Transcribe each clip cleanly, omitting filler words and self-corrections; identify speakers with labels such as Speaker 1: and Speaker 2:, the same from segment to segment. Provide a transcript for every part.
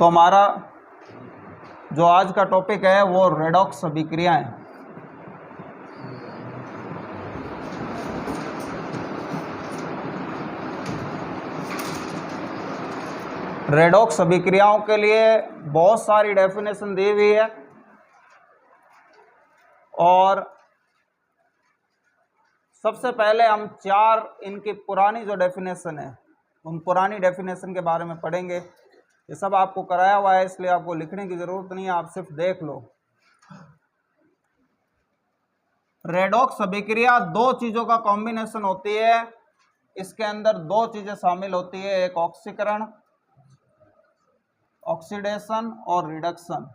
Speaker 1: तो हमारा जो आज का टॉपिक है वो रेडॉक्स अभिक्रियाएं। रेडॉक्स अभिक्रियाओं के लिए बहुत सारी डेफिनेशन दी हुई है और सबसे पहले हम चार इनकी पुरानी जो डेफिनेशन है उन पुरानी डेफिनेशन के बारे में पढ़ेंगे। ये सब आपको कराया हुआ है इसलिए आपको लिखने की ज़रूरत नहीं है, आप सिर्फ देख लो। रेडॉक्स अभिक्रिया दो चीज़ों का कॉम्बिनेशन होती है। इसके अंदर दो चीज़ें शामिल होती है, एक ऑक्सीकरण ऑक्सीडेशन और रिडक्शन।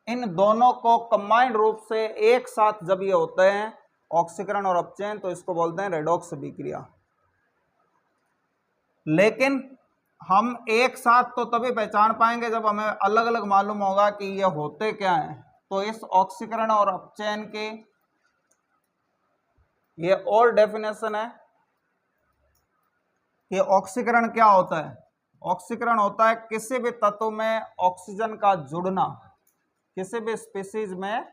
Speaker 1: इन दोनों को कंबाइंड रूप से एक साथ जब ये होते हैं ऑक्सीकरण और अपचयन तो इसको बोलते हैं रेडॉक्स अभिक्रिया। लेकिन हम एक साथ तो तभी पहचान पाएंगे जब हमें अलग अलग मालूम होगा कि ये होते क्या हैं। तो इस ऑक्सीकरण और अपचयन की ये और डेफिनेशन है कि ऑक्सीकरण क्या होता है। ऑक्सीकरण होता है किसी भी तत्व में ऑक्सीजन का जुड़ना, किसी भी स्पीशीज में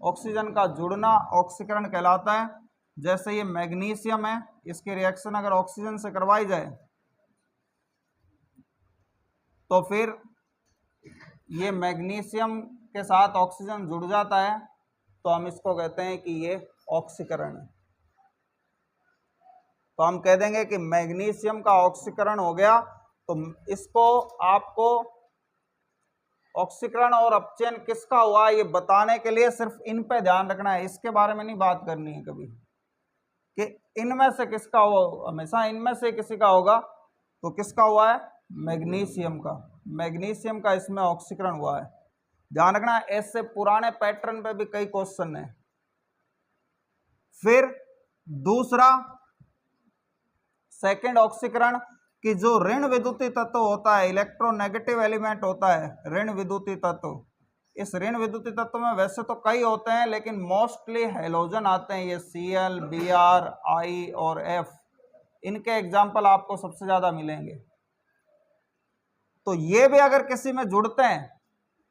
Speaker 1: ऑक्सीजन का जुड़ना ऑक्सीकरण कहलाता है। जैसे ये मैग्नीशियम है, इसकी रिएक्शन अगर ऑक्सीजन से करवाई जाए तो फिर ये मैग्नीशियम के साथ ऑक्सीजन जुड़ जाता है तो हम इसको कहते हैं कि ये ऑक्सीकरण है। तो हम कह देंगे कि मैग्नीशियम का ऑक्सीकरण हो गया। तो इसको आपको ऑक्सीकरण और अपचयन किसका हुआ ये बताने के लिए सिर्फ इन पे ध्यान रखना है, इसके बारे में नहीं बात करनी है कभी कि इनमें से किसका हुआ। हमेशा इनमें से किसी का होगा। तो किसका हुआ है? मैग्नीशियम का। मैग्नीशियम का इसमें ऑक्सीकरण हुआ है। ध्यान रखना, ऐसे पुराने पैटर्न पे भी कई क्वेश्चन है। फिर दूसरा सेकंड ऑक्सीकरण कि जो ऋण विद्युतीय तत्व होता है, इलेक्ट्रोनेगेटिव एलिमेंट होता है ऋण विद्युतीय तत्व। इस ऋण विद्युतीय तत्व में वैसे तो कई होते हैं लेकिन मोस्टली हैलोजन आते हैं, ये Cl, Br, I और F। इनके एग्जाम्पल आपको सबसे ज्यादा मिलेंगे। तो ये भी अगर किसी में जुड़ते हैं,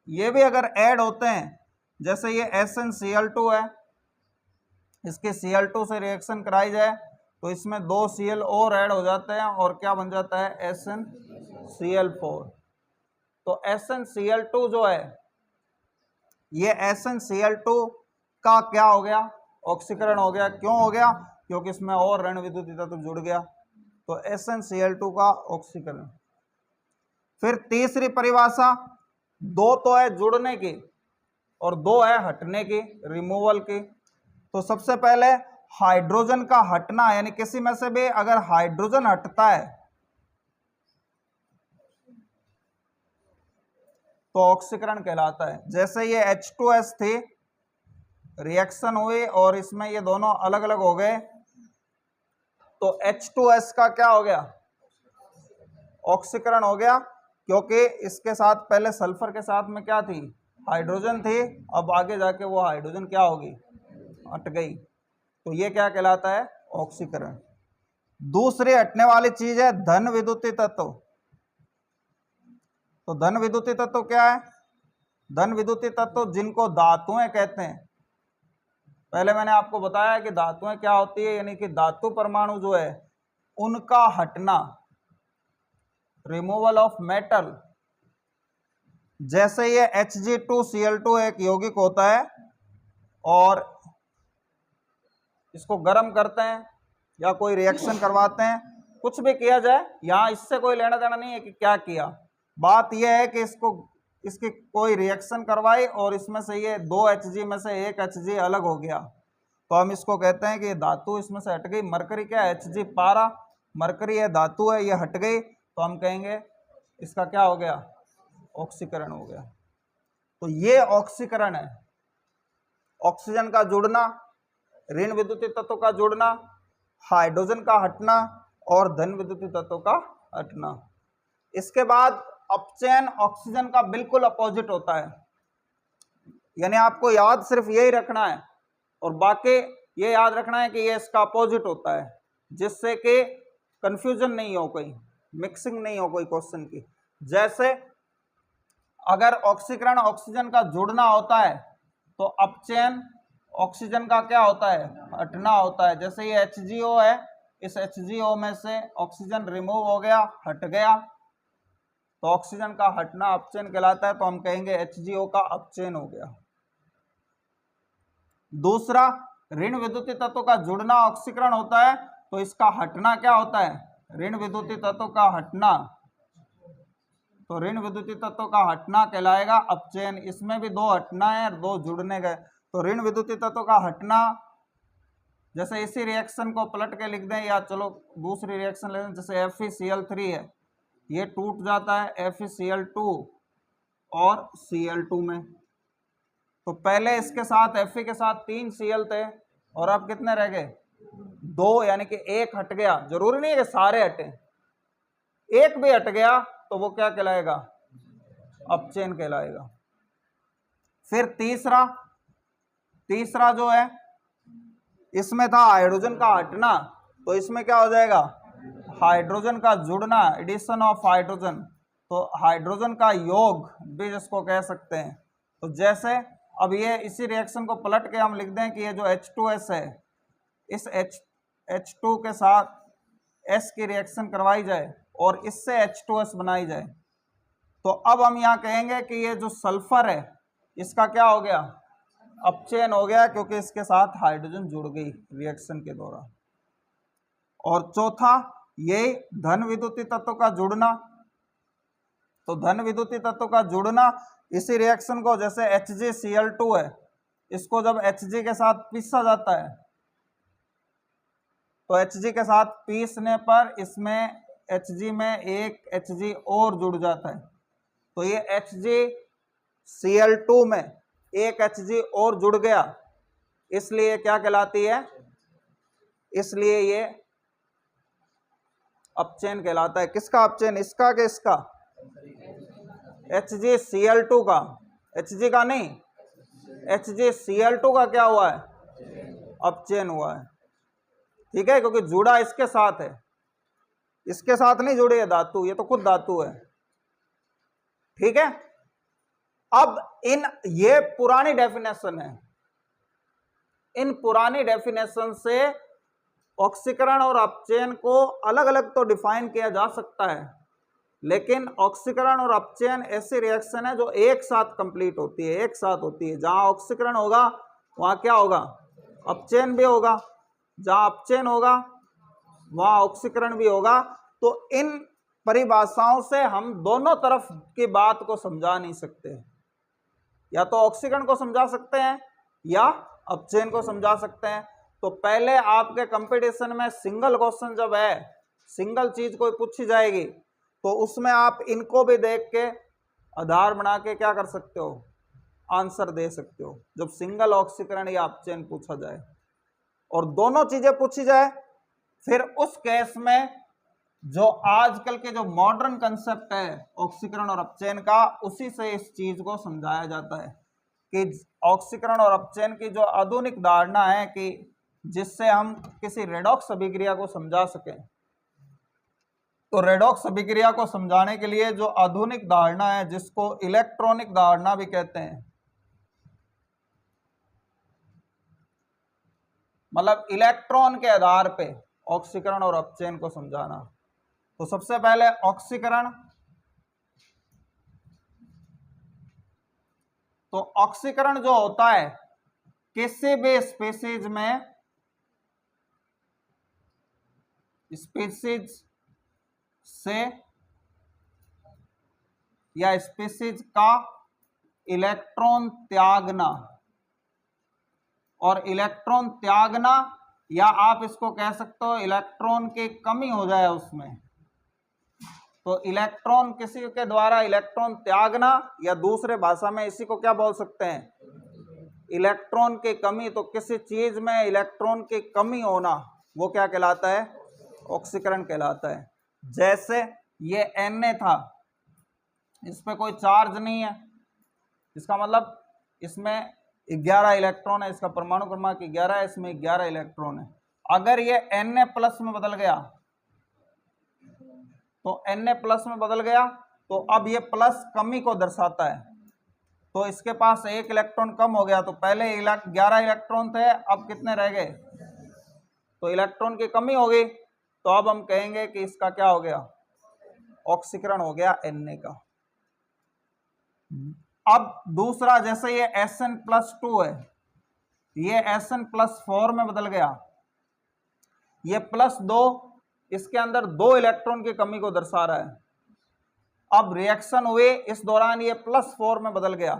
Speaker 1: ये भी अगर ऐड होते हैं, जैसे ये SnCl2 है, इसके Cl2 से रिएक्शन कराई जाए तो इसमें 2 Cl और ऐड हो जाते हैं और क्या बन जाता है? SnCl4। तो SnCl2 जो है ये SnCl2 का क्या हो गया? ऑक्सीकरण हो गया। क्यों हो गया? क्योंकि इसमें और ऋण विद्युतीय तत्व जुड़ गया। तो SnCl2 का ऑक्सीकरण। फिर तीसरी परिभाषा, दो तो है जुड़ने की और दो है हटने की, रिमूवल की। तो सबसे पहले हाइड्रोजन का हटना, यानी किसी में से भी अगर हाइड्रोजन हटता है तो ऑक्सीकरण कहलाता है। जैसे ये H2S थी, रिएक्शन हुई और इसमें ये दोनों अलग अलग हो गए तो H2S का क्या हो गया? ऑक्सीकरण हो गया। क्योंकि इसके साथ पहले सल्फर के साथ में क्या थी? हाइड्रोजन थी। अब आगे जाके वो हाइड्रोजन क्या होगी? हट गई। तो ये क्या कहलाता है? ऑक्सीकरण। दूसरी हटने वाली चीज है धन विद्युतीय तत्व। तो धन विद्युतीय तत्व क्या है? धन विद्युतीय तत्व जिनको धातुएं कहते हैं। पहले मैंने आपको बताया कि धातुएं क्या होती है, यानी कि धातु परमाणु जो है उनका हटना, रिमूवल ऑफ मेटल। जैसे ये Hg2Cl2 एक यौगिक होता है और इसको गर्म करते हैं या कोई रिएक्शन करवाते हैं, कुछ भी किया जाए, यहां इससे कोई लेना देना नहीं है कि क्या किया। बात यह है कि इसकी कोई रिएक्शन करवाई और इसमें से ये 2 Hg में से 1 Hg अलग हो गया तो हम इसको कहते हैं कि ये धातु इसमें से हट गई। मरकरी क्या है? Hg पारा, मरकरी है, धातु है, ये हट गई तो हम कहेंगे इसका क्या हो गया? ऑक्सीकरण हो गया। तो ये ऑक्सीकरण है। ऑक्सीजन का जुड़ना, ऋण विद्युतीय तत्व का जुड़ना, हाइड्रोजन का हटना और धन विद्युतीय तत्व का हटना। इसके बाद अपचयन ऑक्सीजन का बिल्कुल अपोजिट होता है। यानी आपको याद सिर्फ यही रखना है और बाकी ये याद रखना है कि ये इसका अपोजिट होता है, जिससे कि कंफ्यूजन नहीं हो कहीं। मिक्सिंग नहीं हो कोई क्वेश्चन की। जैसे अगर ऑक्सीकरण ऑक्सीजन का जुड़ना होता है तो अपचयन ऑक्सीजन का क्या होता है, हटना होता है। जैसे ये HGO है, इस HGO में से ऑक्सीजन रिमूव हो गया, हट गया, तो ऑक्सीजन का हटना अपचयन कहलाता है, तो हम कहेंगे HGO का अपचयन हो गया। दूसरा, ऋण विद्युतीय तत्व का जुड़ना ऑक्सीकरण होता है, तो इसका हटना क्या होता है, ऋण विद्युतीय तत्व का हटना, तो ऋण विद्युतीय तत्व का हटना कहलाएगा अपचयन। इसमें भी दो हटना है और दो जुड़ने गए, तो ऋण विद्युतीय तत्व का हटना, जैसे इसी रिएक्शन को पलट के लिख दें, या चलो दूसरी रिएक्शन ले लें, जैसे FeCl3 है, ये टूट जाता है FeCl2 और Cl2 में। तो पहले इसके साथ Fe के साथ 3 Cl थे और अब कितने रह गए, 2, यानी कि एक हट गया। जरूरी नहीं है कि सारे हटे, एक भी हट गया तो वो क्या कहलाएगा, अपचयन कहलाएगा। फिर तीसरा जो है, इसमें था हाइड्रोजन का हटना, तो इसमें क्या हो जाएगा, हाइड्रोजन का जुड़ना, एडिशन ऑफ हाइड्रोजन, तो हाइड्रोजन का योग भी जिसको कह सकते हैं। तो जैसे अब ये इसी रिएक्शन को पलट के हम लिख दें कि ये जो H2S है, इस H2 के साथ S की रिएक्शन करवाई जाए और इससे H2S बनाई जाए, तो अब हम यहाँ कहेंगे कि ये जो सल्फर है इसका क्या हो गया, अपचयन हो गया, क्योंकि इसके साथ हाइड्रोजन जुड़ गई रिएक्शन के दौरान। और चौथा, ये धन विद्युतीय तत्व का जुड़ना, तो धन विद्युतीय तत्व का जुड़ना इसी रिएक्शन को, जैसे HgCl2 है, इसको जब Hg के साथ पीसा जाता है, तो Hg के साथ पीसने पर इसमें Hg में एक Hg और जुड़ जाता है, तो ये HgCl2 में एक Hg और जुड़ गया, इसलिए क्या कहलाती है, इसलिए ये अपचयन कहलाता है। किसका अपचयन, इसका कि इसका, HgCl2 का, Hg का नहीं, HgCl2 का क्या हुआ है, अपचयन हुआ है। ठीक है, क्योंकि जुड़ा इसके साथ है, इसके साथ नहीं जुड़ी है धातु, ये तो खुद धातु है। ठीक है, अब ये पुरानी डेफिनेशन है, इन पुरानी डेफिनेशन से ऑक्सीकरण और अपचयन को अलग अलग तो डिफाइन किया जा सकता है, लेकिन ऑक्सीकरण और अपचयन ऐसी रिएक्शन है जो एक साथ कंप्लीट होती है, एक साथ होती है। जहां ऑक्सीकरण होगा वहां क्या होगा, अपचयन भी होगा, जहां अपचयन होगा वहां ऑक्सीकरण भी होगा। तो इन परिभाषाओं से हम दोनों तरफ की बात को समझा नहीं सकते, या तो ऑक्सीकरण को समझा सकते हैं या अपचयन को समझा सकते हैं। तो पहले आपके कंपटीशन में सिंगल क्वेश्चन जब है, सिंगल चीज कोई पूछी जाएगी, तो उसमें आप इनको भी देख के आधार बना के क्या कर सकते हो, आंसर दे सकते हो, जब सिंगल ऑक्सीकरण या अपचयन पूछा जाए और दोनों चीजें पूछी जाए। फिर उस केस में जो आजकल के जो मॉडर्न कंसेप्ट है ऑक्सीकरण और अपचयन का, उसी से इस चीज को समझाया जाता है कि ऑक्सीकरण और अपचयन की जो आधुनिक धारणा है कि जिससे हम किसी रेडॉक्स अभिक्रिया को समझा सकें, तो रेडॉक्स अभिक्रिया को समझाने के लिए जो आधुनिक धारणा है जिसको इलेक्ट्रॉनिक धारणा भी कहते हैं, मतलब इलेक्ट्रॉन के आधार पे ऑक्सीकरण और अपचयन को समझाना। तो सबसे पहले ऑक्सीकरण, तो ऑक्सीकरण जो होता है किसी भी स्पीशीज में, स्पीशीज से या स्पीशीज का इलेक्ट्रॉन त्यागना, और इलेक्ट्रॉन त्यागना या आप इसको कह सकते हो इलेक्ट्रॉन की कमी हो जाए उसमें, तो इलेक्ट्रॉन किसी के द्वारा इलेक्ट्रॉन त्यागना, या दूसरे भाषा में इसी को क्या बोल सकते हैं, इलेक्ट्रॉन की कमी। तो किसी चीज में इलेक्ट्रॉन की कमी होना वो क्या कहलाता है, ऑक्सीकरण कहलाता है। जैसे ये Na था, इस पे कोई चार्ज नहीं है, इसका मतलब इसमें 11 इलेक्ट्रॉन है, इसका परमाणु क्रमांक 11 है, इसमें 11 इलेक्ट्रॉन है। अगर ये Na+ में बदल गया तो Na प्लस में बदल गया, तो अब ये प्लस कमी को दर्शाता है, तो इसके पास एक इलेक्ट्रॉन कम हो गया। तो पहले 11 इलेक्ट्रॉन थे, अब कितने रह गए, तो इलेक्ट्रॉन की कमी हो गई। तो अब हम कहेंगे कि इसका क्या हो गया, ऑक्सीकरण हो गया Na का। अब दूसरा, जैसे ये Sn+2 है, ये Sn+4 में बदल गया, ये +2, इसके अंदर 2 इलेक्ट्रॉन की कमी को दर्शा रहा है। अब रिएक्शन हुए, इस दौरान ये +4 में बदल गया,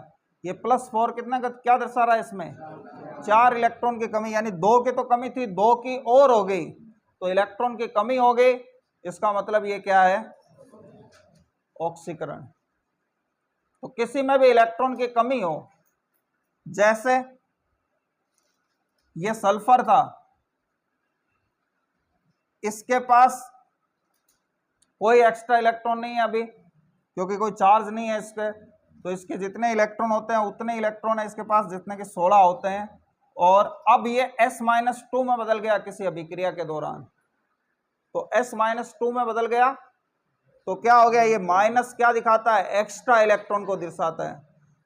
Speaker 1: ये +4 कितना का क्या दर्शा रहा है, इसमें 4 इलेक्ट्रॉन की कमी, यानी 2 की तो कमी थी, 2 की और हो गई, तो इलेक्ट्रॉन की कमी हो गई। इसका मतलब ये क्या है, ऑक्सीकरण। तो किसी में भी इलेक्ट्रॉन की कमी हो, जैसे ये सल्फर था, इसके पास कोई एक्स्ट्रा इलेक्ट्रॉन नहीं है अभी, क्योंकि कोई चार्ज नहीं है इस पे, तो इसके जितने इलेक्ट्रॉन होते हैं उतने इलेक्ट्रॉन है इसके पास जितने के 16 होते हैं। और अब ये S-2 में बदल गया किसी अभिक्रिया के दौरान, तो S-2 में बदल गया, तो क्या हो गया, ये माइनस क्या दिखाता है, एक्स्ट्रा इलेक्ट्रॉन को दर्शाता है।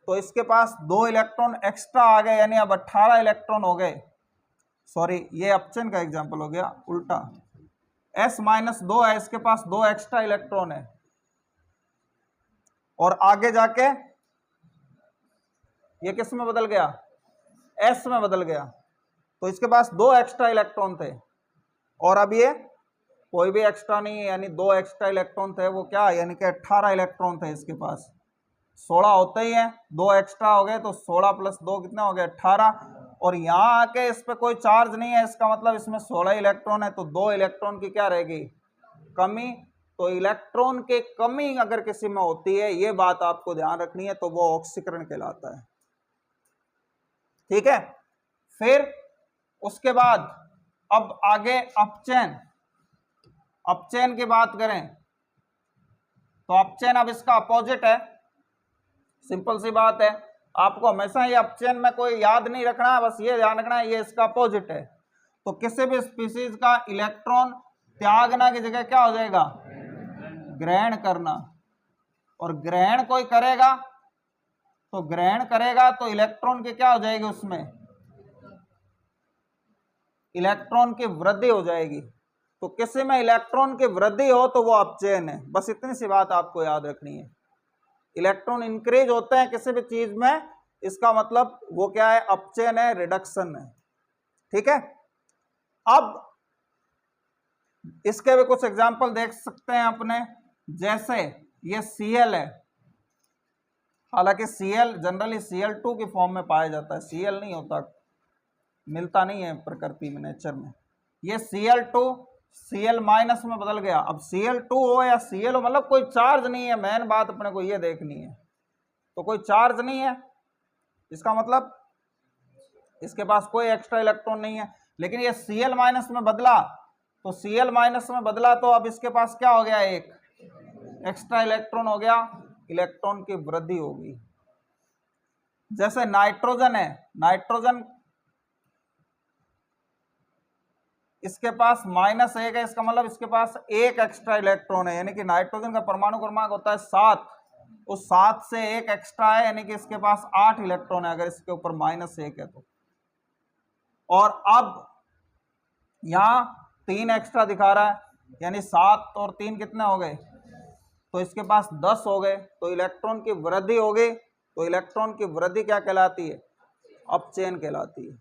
Speaker 1: तो इसके पास 2 इलेक्ट्रॉन एक्स्ट्रा आ गए, यानी अब 18 इलेक्ट्रॉन हो गए। सॉरी, ये अपचयन का एग्जाम्पल हो गया, उल्टा। S-2 है, इसके पास 2 एक्स्ट्रा इलेक्ट्रॉन है, और आगे जाके ये किस में बदल गया, S में बदल गया, तो इसके पास 2 एक्स्ट्रा इलेक्ट्रॉन थे, और अब ये कोई भी एक्स्ट्रा नहीं है, यानी 2 एक्स्ट्रा इलेक्ट्रॉन थे, वो क्या, यानी कि 18 इलेक्ट्रॉन थे इसके पास। 16 होते ही हैं, 2 एक्स्ट्रा हो गए, तो 16 + 2 कितने हो गए, 18। और यहाँ आके इस पे कोई चार्ज नहीं है, इसका मतलब इसमें 16 इलेक्ट्रॉन है, तो 2 इलेक्ट्रॉन की क्या रहेगी, कमी। तो इलेक्ट्रॉन की कमी अगर किसी में होती है, ये बात आपको ध्यान रखनी है, तो वो ऑक्सीकरण कहलाता है। ठीक है, फिर उसके बाद अब आगे अपचयन। अपचयन की बात करें तो अपचयन अब इसका अपोजिट है, सिंपल सी बात है। आपको हमेशा ये अपचयन में कोई याद नहीं रखना है, बस ये ध्यान रखना है ये इसका अपोजिट है। तो किसी भी स्पीशीज का इलेक्ट्रॉन त्यागना की जगह क्या हो जाएगा, ग्रहण करना। और ग्रहण कोई करेगा, तो ग्रहण करेगा तो इलेक्ट्रॉन की क्या हो जाएगी, उसमें इलेक्ट्रॉन की वृद्धि हो जाएगी। तो किसी में इलेक्ट्रॉन की वृद्धि हो तो वो अपचयन है, बस इतनी सी बात आपको याद रखनी है। इलेक्ट्रॉन इंक्रीज होते हैं किसी भी चीज में, इसका मतलब वो क्या है, अपचयन है, रिडक्शन है। ठीक है, अब इसके भी कुछ एग्जाम्पल देख सकते हैं अपने, जैसे ये Cl है, हालांकि Cl जनरली Cl2 की फॉर्म में पाया जाता है, Cl नहीं होता, मिलता नहीं है प्रकृति में, नेचर में। ये Cl2 Cl- में बदल गया। अब Cl2 हो या Cl हो, मतलब कोई चार्ज नहीं है, मेन बात अपने को ये देखनी है। तो कोई चार्ज नहीं है, इसका मतलब इसके पास कोई एक्स्ट्रा इलेक्ट्रॉन नहीं है। लेकिन ये Cl- में बदला, तो Cl- में बदला तो अब इसके पास क्या हो गया, एक एक्स्ट्रा इलेक्ट्रॉन हो गया, इलेक्ट्रॉन की वृद्धि होगी। जैसे नाइट्रोजन है, नाइट्रोजन इसके पास -1 है, इसका मतलब इसके पास एक एक्स्ट्रा इलेक्ट्रॉन है, यानी कि नाइट्रोजन का परमाणु क्रमांक होता है 7, उस 7 से एक एक्स्ट्रा है, यानी कि इसके पास 8 इलेक्ट्रॉन है अगर इसके ऊपर -1 है तो। और अब यहाँ 3 एक्स्ट्रा दिखा रहा है, यानी 7 और 3 कितने हो गए, तो इसके पास 10 हो गए, तो इलेक्ट्रॉन की वृद्धि हो गई। तो इलेक्ट्रॉन की वृद्धि क्या कहलाती है, अपचयन कहलाती है।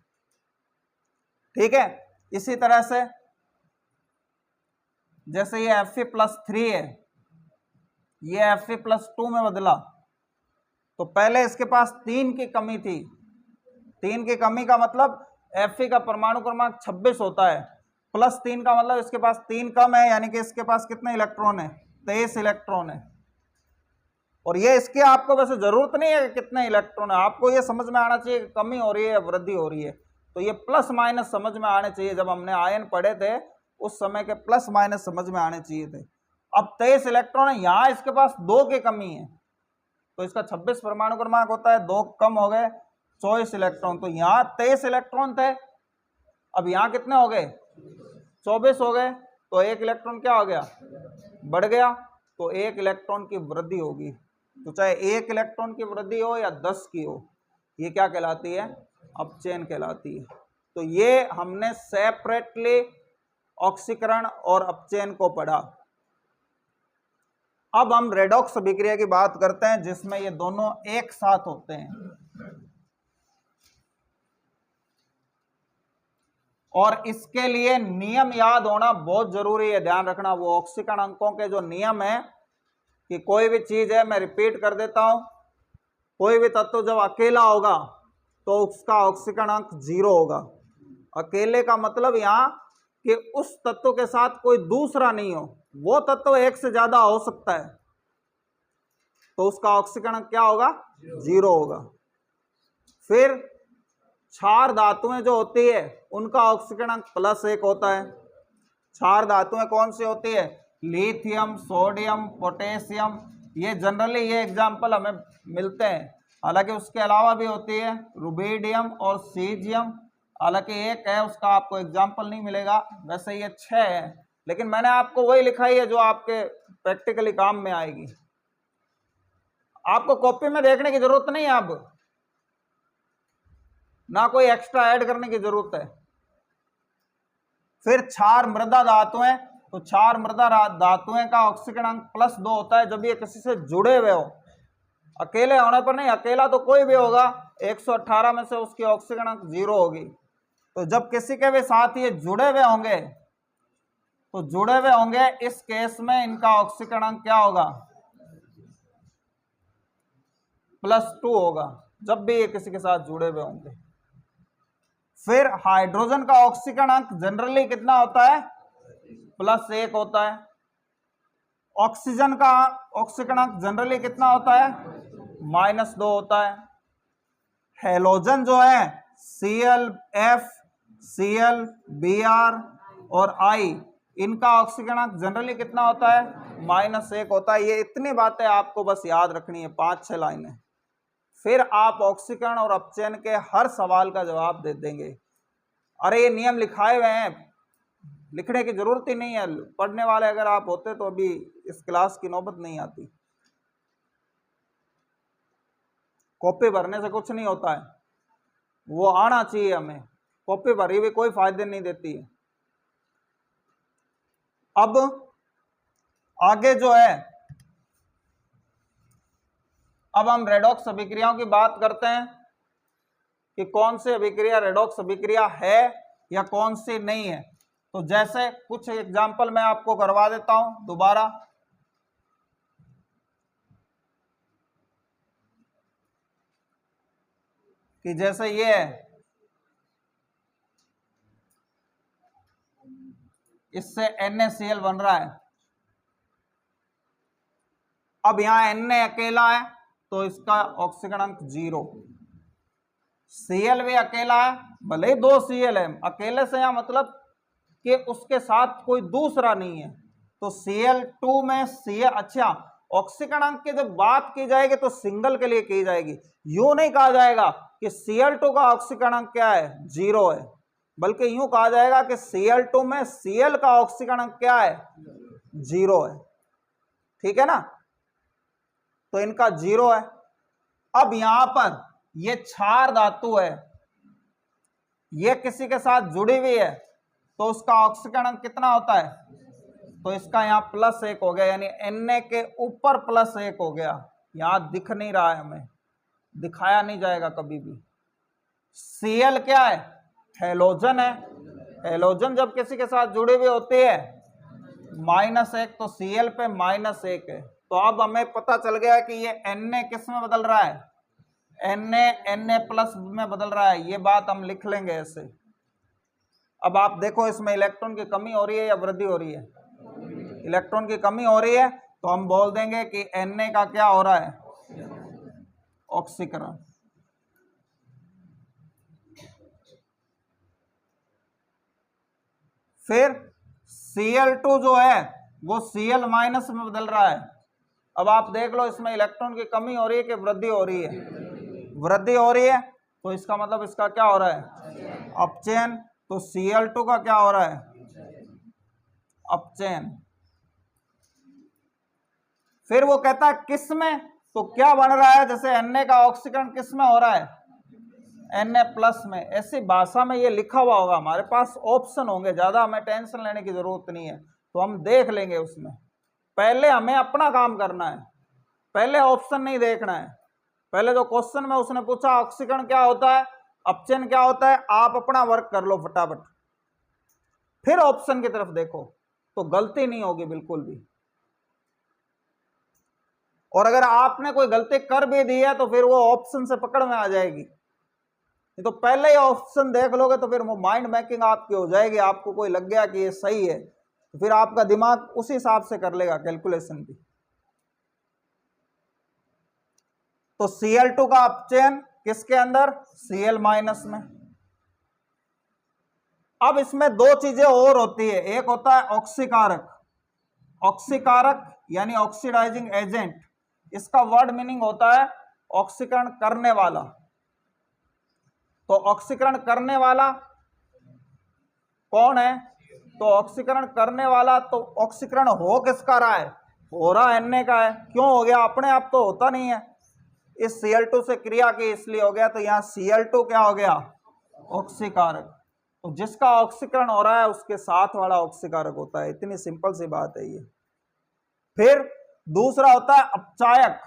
Speaker 1: ठीक है, इसी तरह से जैसे ये Fe+3 है, ये Fe+2 में बदला, तो पहले इसके पास 3 की कमी थी। 3 की कमी का मतलब Fe का परमाणु क्रमांक 26 होता है, +3 का मतलब इसके पास 3 कम है, यानी कि इसके पास कितने इलेक्ट्रॉन है, 23 इलेक्ट्रॉन है। और ये इसके आपको वैसे जरूरत नहीं है कि कितने इलेक्ट्रॉन है, आपको ये समझ में आना चाहिए कि कमी हो रही है या वृद्धि हो रही है। तो ये प्लस माइनस समझ में आने चाहिए, जब हमने आयन पढ़े थे उस समय के प्लस माइनस समझ में आने चाहिए थे। अब 23 इलेक्ट्रॉन है, यहाँ इसके पास 2 की कमी है, तो इसका 26 परमाणु क्रमांक होता है, 2 कम हो गए 24 इलेक्ट्रॉन। तो यहाँ 23 इलेक्ट्रॉन थे, अब यहाँ कितने हो गए, 24 हो गए, तो 1 इलेक्ट्रॉन क्या हो गया, बढ़ गया। तो 1 इलेक्ट्रॉन की वृद्धि होगी। तो चाहे 1 इलेक्ट्रॉन की वृद्धि हो या 10 की हो, ये क्या कहलाती है? अपचयन कहलाती है। तो ये हमने सेपरेटली ऑक्सीकरण और अपचयन को पढ़ा। अब हम रेडॉक्स अभिक्रिया की बात करते हैं जिसमें ये दोनों एक साथ होते हैं, और इसके लिए नियम याद होना बहुत जरूरी है, ध्यान रखना। वो ऑक्सीकरण अंकों के जो नियम है कि कोई भी चीज है, मैं रिपीट कर देता हूं, कोई भी तत्व जब अकेला होगा तो उसका ऑक्सीकरण अंक 0 होगा। अकेले का मतलब यहां कि उस तत्व के साथ कोई दूसरा नहीं हो, वो तत्व एक से ज्यादा हो सकता है, तो उसका ऑक्सीकरण अंक क्या होगा? 0 होगा। फिर क्षार धातुएं जो होती है उनका ऑक्सीकरण अंक +1 होता है। क्षार धातुएं कौन सी होती है? लिथियम, सोडियम, पोटेशियम, ये जनरली ये एग्जाम्पल हमें मिलते हैं। हालांकि उसके अलावा भी होती है रुबिडियम और सीजियम, हालांकि एक है उसका आपको एग्जाम्पल नहीं मिलेगा, वैसे ये 6 है, लेकिन मैंने आपको वही लिखाई है जो आपके प्रैक्टिकली काम में आएगी। आपको कॉपी में देखने की जरूरत नहीं है, अब ना कोई एक्स्ट्रा ऐड करने की जरूरत है। फिर क्षार मृदा धातुएं, तो क्षार मृदा धातुएं का ऑक्सीकरण अंक +2 होता है जब ये किसी से जुड़े हुए हो। अकेले होने पर नहीं, अकेला तो कोई भी होगा, 118 में से उसकी ऑक्सीकरण अंक 0 होगी। तो जब किसी के भी साथ ये जुड़े हुए होंगे, तो जुड़े हुए होंगे इस केस में इनका ऑक्सीकरण अंक क्या होगा? +2 होगा, जब भी ये किसी के साथ जुड़े हुए होंगे। फिर हाइड्रोजन का ऑक्सीकरण अंक जनरली कितना होता है? +1 होता है। ऑक्सीजन का ऑक्सीकरण अंक जनरली कितना होता है? -2 होता है। हेलोजन जो है Cl, F, Cl, Br और I, इनका ऑक्सीकरण अंक जनरली कितना होता है? -1 होता है। ये इतनी बातें आपको बस याद रखनी है, 5-6 लाइनें, फिर आप ऑक्सीकरण और अपचयन के हर सवाल का जवाब दे देंगे। अरे ये नियम लिखाए हुए हैं, लिखने की जरूरत ही नहीं है। पढ़ने वाले अगर आप होते तो अभी इस क्लास की नौबत नहीं आती। कॉपी भरने से कुछ नहीं होता है, वो आना चाहिए हमें। कॉपी भरी हुई कोई फायदे नहीं देती है। अब आगे जो है, अब हम रेडॉक्स अभिक्रियाओं की बात करते हैं कि कौन सी अभिक्रिया रेडॉक्स अभिक्रिया है या कौन सी नहीं है। तो जैसे कुछ एग्जाम्पल मैं आपको करवा देता हूं दोबारा। कि जैसे ये है, इससे NaCl बन रहा है। अब यहां Na अकेला है तो इसका ऑक्सीकरण अंक 0। Cl भी अकेला है, भले ही 2 Cl है, अकेले से यहां मतलब कि उसके साथ कोई दूसरा नहीं है, तो Cl2 में Cl, अच्छा ऑक्सीकरण अंक की जब बात की जाएगी तो सिंगल के लिए की जाएगी। यूं नहीं कहा जाएगा कि Cl2 का ऑक्सीकरण अंक क्या है? 0 है, बल्कि यूं कहा जाएगा कि Cl2 में Cl का ऑक्सीकरण अंक क्या है? 0 है। ठीक है ना? तो इनका 0 है। अब यहां पर ये क्षार धातु है, ये किसी के साथ जुड़ी हुई है, तो उसका ऑक्सीकरण अंक कितना होता है? तो इसका यहां +1 हो गया, यानी Na के ऊपर +1 हो गया। यहां दिख नहीं रहा है, हमें दिखाया नहीं जाएगा कभी भी। Cl क्या है? हेलोजन है। हेलोजन जब किसी के साथ जुड़ी हुई होती है -1, तो Cl पे -1 है। तो अब हमें पता चल गया कि ये Na किस में बदल रहा है? Na+ में बदल रहा है। ये बात हम लिख लेंगे ऐसे। अब आप देखो, इसमें इलेक्ट्रॉन की कमी हो रही है या वृद्धि हो रही है? इलेक्ट्रॉन की कमी हो रही है, तो हम बोल देंगे कि Na का क्या हो रहा है? ऑक्सीकरण। फिर Cl2 जो है वो Cl- में बदल रहा है। अब आप देख लो, इसमें इलेक्ट्रॉन की कमी हो रही है कि वृद्धि हो रही है? वृद्धि हो रही है, तो इसका मतलब इसका क्या हो रहा है? अपचयन। तो Cl2 का क्या हो रहा है? अपचयन। फिर वो कहता है किस में, तो क्या बन रहा है, जैसे Na का ऑक्सीकरण किस में हो रहा है, Na प्लस में। ऐसी भाषा में ये लिखा हुआ होगा, हमारे पास ऑप्शन होंगे, ज्यादा हमें टेंशन लेने की जरूरत नहीं है, तो हम देख लेंगे उसमें। पहले हमें अपना काम करना है, पहले ऑप्शन नहीं देखना है। पहले जो क्वेश्चन में उसने पूछा ऑक्सीकरण क्या होता है, अपचयन क्या होता है, आप अपना वर्क कर लो फटाफट, फिर ऑप्शन की तरफ देखो, तो गलती नहीं होगी बिल्कुल भी। और अगर आपने कोई गलती कर भी दी है तो फिर वो ऑप्शन से पकड़ में आ जाएगी। तो पहले ही ऑप्शन देख लोगे तो फिर वो माइंड मेकिंग आपकी हो जाएगी, आपको कोई लग गया कि ये सही है तो फिर आपका दिमाग उसी हिसाब से कर लेगा कैलकुलेशन भी। तो Cl2 का अपचयन किसके अंदर, Cl माइनस में। अब इसमें दो चीजें और होती है, एक होता है ऑक्सीकारक, ऑक्सीकारक यानी ऑक्सीडाइजिंग एजेंट, इसका वर्ड मीनिंग होता है ऑक्सीकरण करने वाला। तो ऑक्सीकरण करने वाला कौन है, तो ऑक्सीकरण करने वाला, तो ऑक्सीकरण हो किसका रहा है, हो रहा Na का है। क्यों हो गया, अपने आप तो होता नहीं है, इस Cl2 से क्रिया की इसलिए हो गया, तो यहां Cl2 क्या हो गया, ऑक्सीकारक। तो जिसका ऑक्सीकरण हो रहा है उसके साथ वाला ऑक्सीकारक होता है, इतनी सिंपल सी बात है ये। फिर दूसरा होता है अपचायक,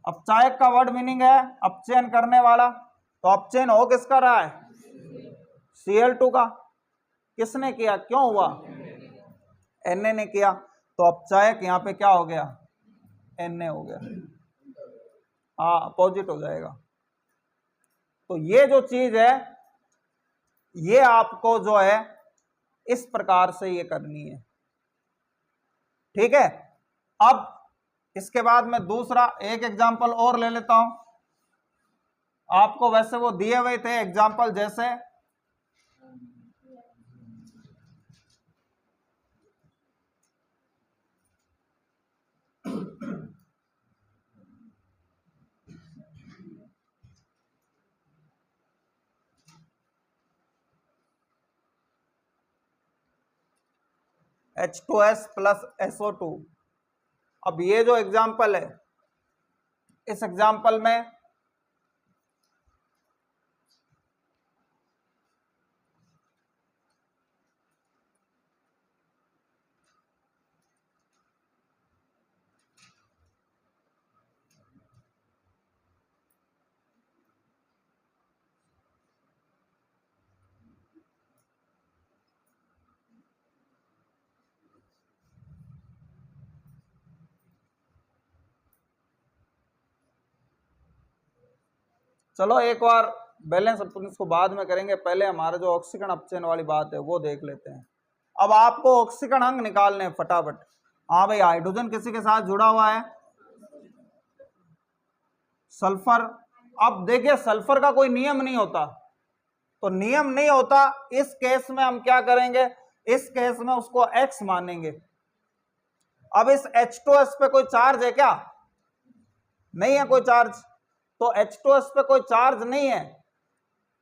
Speaker 1: अपचायक का वर्ड मीनिंग है अपचयन करने वाला। तो अपचयन हो किसका रहा है, Cl2 का। किसने किया, क्यों हुआ, Na ने किया, तो अपचायक यहां पे क्या हो गया, Na हो गया, हाँ अपोजिट हो जाएगा। तो ये जो चीज है ये आपको जो है इस प्रकार से ये करनी है, ठीक है। अब इसके बाद मैं दूसरा एक एग्जांपल और ले लेता हूं, आपको वैसे वो दिए हुए थे एग्जांपल, जैसे H2S प्लस SO2। अब ये जो एग्जाम्पल है, इस एग्जाम्पल में चलो एक बार बैलेंस अपन इसको बाद में करेंगे, पहले हमारा जो ऑक्सीकरण अपचयन वाली बात है वो देख लेते हैं। अब आपको ऑक्सीकरण अंग निकालने हैं फटाफट। हाँ भाई, हाइड्रोजन किसी के साथ जुड़ा हुआ है, सल्फर। अब देखिए सल्फर का कोई नियम नहीं होता, तो नियम नहीं होता, इस केस में हम क्या करेंगे, इस केस में उसको X मानेंगे। अब इस H2S पे कोई चार्ज है क्या, नहीं है कोई चार्ज, तो H2S पे कोई चार्ज नहीं है,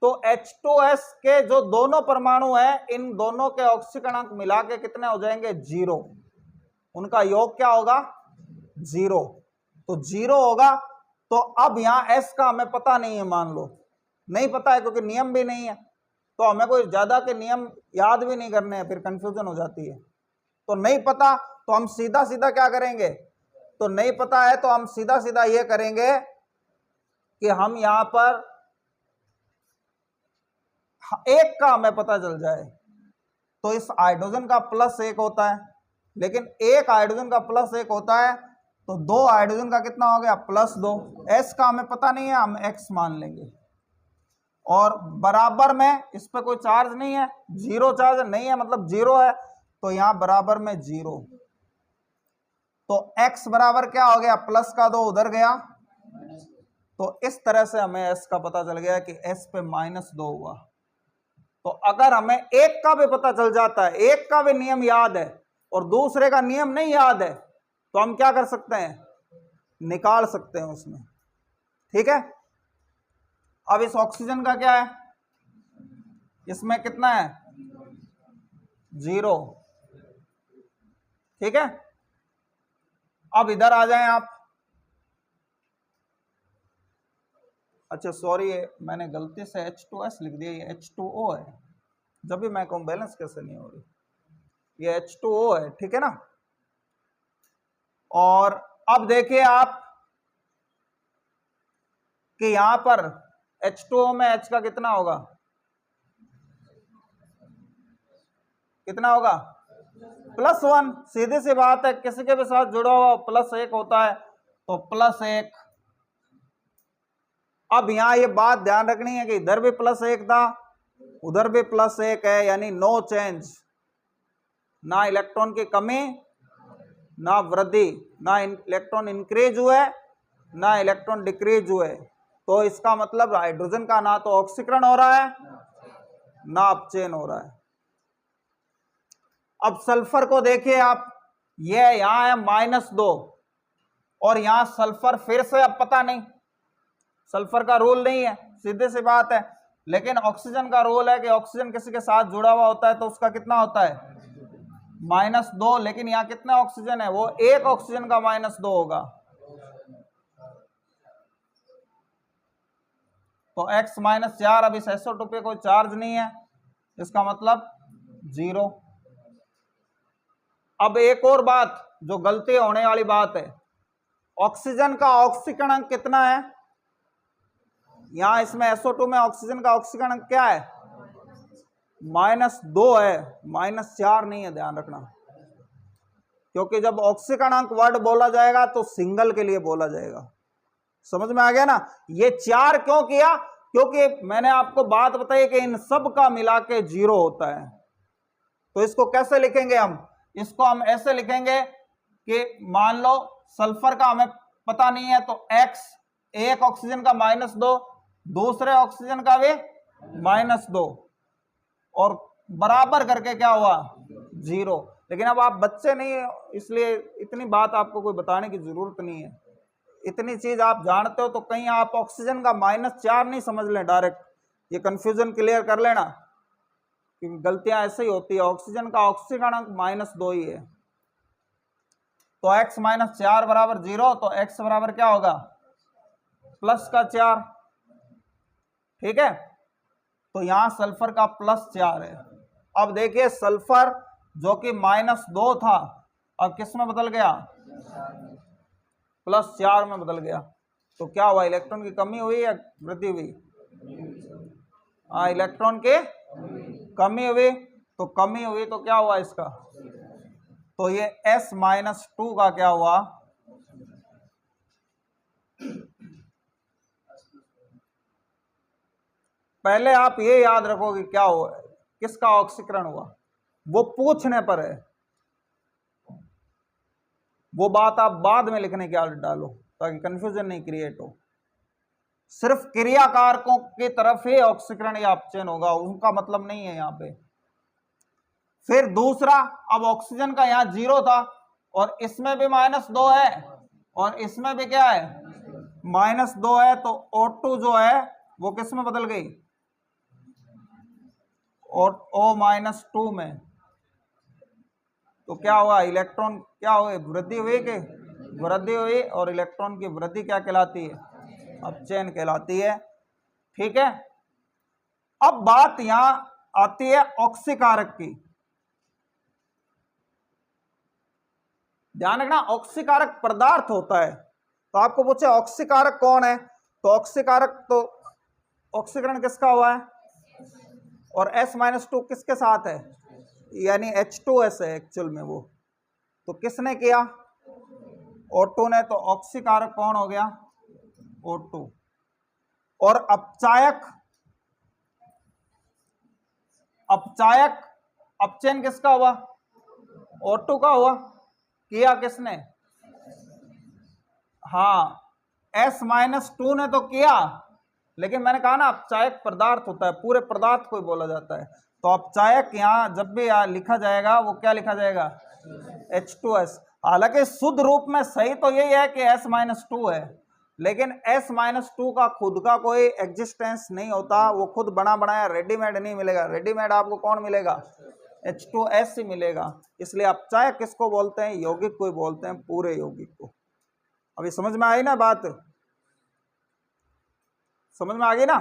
Speaker 1: तो H2S के जो दोनों परमाणु हैं इन दोनों के ऑक्सीकरण अंक मिला के कितने हो जाएंगे, 0। उनका योग क्या होगा, 0। तो 0 होगा। तो अब यहां S का हमें पता नहीं है, मान लो नहीं पता है क्योंकि नियम भी नहीं है, तो हमें कोई ज्यादा के नियम याद भी नहीं करने हैं, फिर कंफ्यूजन हो जाती है। तो नहीं पता तो हम सीधा सीधा क्या करेंगे, तो नहीं पता है तो हम सीधा सीधा ये करेंगे कि हम यहां पर एक का हमें पता चल जाए, तो इस हाइड्रोजन का +1 होता है, लेकिन एक हाइड्रोजन का +1 होता है, तो 2 हाइड्रोजन का कितना हो गया, +2। S का हमें पता नहीं है, हम X मान लेंगे। और बराबर में इस पे कोई चार्ज नहीं है, 0 चार्ज नहीं है, मतलब 0 है, तो यहां बराबर में 0। तो X बराबर क्या हो गया, +2 उधर गया, तो इस तरह से हमें S का पता चल गया कि S पे -2 हुआ। तो अगर हमें एक का भी पता चल जाता है, एक का भी नियम याद है और दूसरे का नियम नहीं याद है, तो हम क्या कर सकते हैं, निकाल सकते हैं उसमें, ठीक है। अब इस ऑक्सीजन का क्या है, इसमें कितना है, 0, ठीक है। अब इधर आ जाएं आप। अच्छा सॉरी, मैंने गलती से H2S लिख दिया, ये H2O है। जब भी मैं कहूँ बैलेंस कैसे नहीं हो रही, ये H2O है, ठीक है ना। और अब देखिए आप कि यहां पर H2O में H का कितना होगा, कितना होगा, +1। सीधी सी बात है, किसी के भी साथ जुड़ा हुआ +1 होता है तो +1। अब यहां ये बात ध्यान रखनी है कि इधर भी +1 था, उधर भी +1 है, यानी नो चेंज, ना इलेक्ट्रॉन की कमी ना वृद्धि, ना इलेक्ट्रॉन इंक्रीज हुए ना इलेक्ट्रॉन डिक्रीज हुए। तो इसका मतलब हाइड्रोजन का ना तो ऑक्सीकरण हो रहा है ना अपचयन हो रहा है। अब सल्फर को देखिए आप, ये यहां है -2 और यहां सल्फर फिर से, अब पता नहीं, सल्फर का रोल नहीं है, सीधे सी बात है। लेकिन ऑक्सीजन का रोल है कि ऑक्सीजन किसी के साथ जुड़ा हुआ होता है तो उसका कितना होता है, -2। लेकिन यहां कितना ऑक्सीजन है, वो एक ऑक्सीजन का -2 होगा। तो x -4, अब इस SO2 पे कोई चार्ज नहीं है, इसका मतलब 0। अब एक और बात जो गलती होने वाली बात है, ऑक्सीजन का ऑक्सीकरण अंक कितना है, यहां इसमें SO2 में ऑक्सीजन का ऑक्सीकरण अंक क्या है, -2 है, -4 नहीं है, ध्यान रखना। क्योंकि जब ऑक्सीकरण अंक वर्ड बोला जाएगा तो सिंगल के लिए बोला जाएगा, समझ में आ गया ना। ये 4 क्यों किया, क्योंकि मैंने आपको बात बताई कि इन सब का मिला के 0 होता है। तो इसको कैसे लिखेंगे हम, इसको हम ऐसे लिखेंगे कि मान लो सल्फर का हमें पता नहीं है तो x, एक ऑक्सीजन का -2, दूसरे ऑक्सीजन का भी -2, और बराबर करके क्या हुआ, 0। लेकिन अब आप बच्चे नहीं है, इसलिए इतनी बात आपको कोई बताने की जरूरत नहीं है, इतनी चीज आप जानते हो। तो कहीं आप ऑक्सीजन का -4 नहीं समझ लें डायरेक्ट, ये कंफ्यूजन क्लियर कर लेना, क्योंकि गलतियां ऐसे ही होती है। ऑक्सीजन का ऑक्सीकरण अंक -2 ही है। तो x -4 बराबर 0, तो x बराबर क्या होगा, +4, ठीक है। तो यहां सल्फर का +4 है। अब देखिए सल्फर जो कि -2 था, अब किस में बदल गया, +4 में बदल गया। तो क्या हुआ, इलेक्ट्रॉन की कमी हुई या वृद्धि हुई, इलेक्ट्रॉन की कमी हुई। तो कमी हुई तो क्या हुआ इसका, तो ये S-2 का क्या हुआ, पहले आप ये याद रखोगे क्या हुआ, किसका ऑक्सीकरण हुआ, वो पूछने पर है, वो बात आप बाद में लिखने की आदत डालो ताकि कंफ्यूजन नहीं क्रिएट हो। सिर्फ क्रियाकारकों की तरफ ही ऑक्सीकरण या अपचयन होगा, उनका मतलब नहीं है यहाँ पे। फिर दूसरा, अब ऑक्सीजन का यहाँ 0 था और इसमें भी -2 है और इसमें भी क्या है, -2 है। तो O2 जो है वो किस में बदल गई, O-2 में। तो क्या हुआ, इलेक्ट्रॉन क्या हुए, वृद्धि हुई कि वृद्धि हुई, और इलेक्ट्रॉन की वृद्धि क्या कहलाती है, अपचयन कहलाती है, ठीक है। अब बात यहां आती है ऑक्सीकारक की, ध्यान रखना, ऑक्सीकारक पदार्थ होता है। तो आपको पूछे ऑक्सीकारक कौन है, तो ऑक्सीकारक, तो ऑक्सीकरण किसका हुआ है, और S-2 किसके साथ है, यानी H2S है एक्चुअल में वो। तो किसने किया, O2 ने। तो ऑक्सीकारक कौन हो गया, O2। और अपचायक, अपचायक अपचयन किसका हुआ, O2 का हुआ, किया किसने, हाँ S-2 ने तो किया, लेकिन मैंने कहा ना अपचायक पदार्थ होता है, पूरे पदार्थ को बोला जाता है। तो अपचायक यहां जब भी लिखा जाएगा वो क्या लिखा जाएगा, H2S। हालांकि शुद्ध रूप में सही तो यही है कि S-2 है, लेकिन S-2 का खुद का कोई एग्जिस्टेंस नहीं होता, वो खुद बना बनाया रेडीमेड नहीं मिलेगा। रेडीमेड आपको कौन मिलेगा, H2S ही मिलेगा। इसलिए आप चाहे किसको बोलते हैं, यौगिक को बोलते हैं, पूरे यौगिक को। अभी समझ में आई ना बात? समझ में आ गई ना,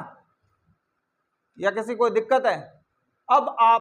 Speaker 1: या किसी कोई दिक्कत है? अब आप